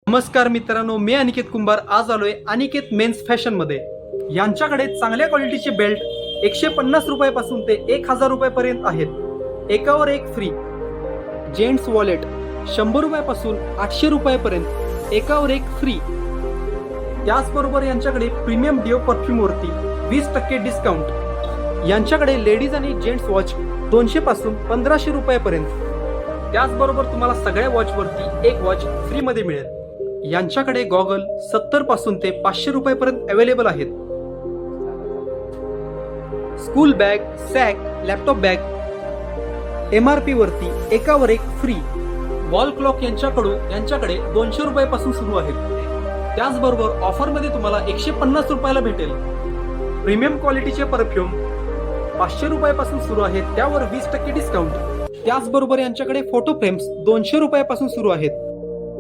नमस्कार मित्रांनो, मी अनिकेत कुंभार आज आलोय अनिकेत मेन्स फॅशन मध्ये. यांच्याकडे चांगल्या क्वालिटीचे बेल्ट 150 रुपयापासून ते 1000 रुपयापर्यंत आहेत. एकावर एक फ्री. जेंट्स वॉलेट 100 रुपयापासून 800 रुपयापर्यंत एकावर एक फ्री. त्याचबरोबर यांच्याकडे प्रीमियम डिओ परफ्यूम वरती 20% डिस्काउंट. यांच्याकडे लेडीज आणि जेंट्स वॉच 200 पासून 1500 रुपयापर्यंत. त्याचबरोबर तुम्हाला सगळ्या वॉचवरती एक वॉच फ्री मध्ये मिळेल. यांच्याकडे गॉगल 70 पासून ते 500 रुपयापर्यंत अवेलेबल आहेत. School bag, sack, laptop bag MRP वरती एकावर एक फ्री. वॉल क्लॉक यांच्याकडे 200 रुपयापासून सुरू आहेत. त्याचबरोबर ऑफर मध्ये तुम्हाला 150 रुपयाला भेटेल. प्रीमियम क्वालिटीचे परफ्यूम 500 रुपयापासून सुरू आहेत, त्यावर 20% डिस्काउंट. त्याचबरोबर यांच्याकडे फोटो फ्रेम्स 200 रुपयापासून सुरू आहेत.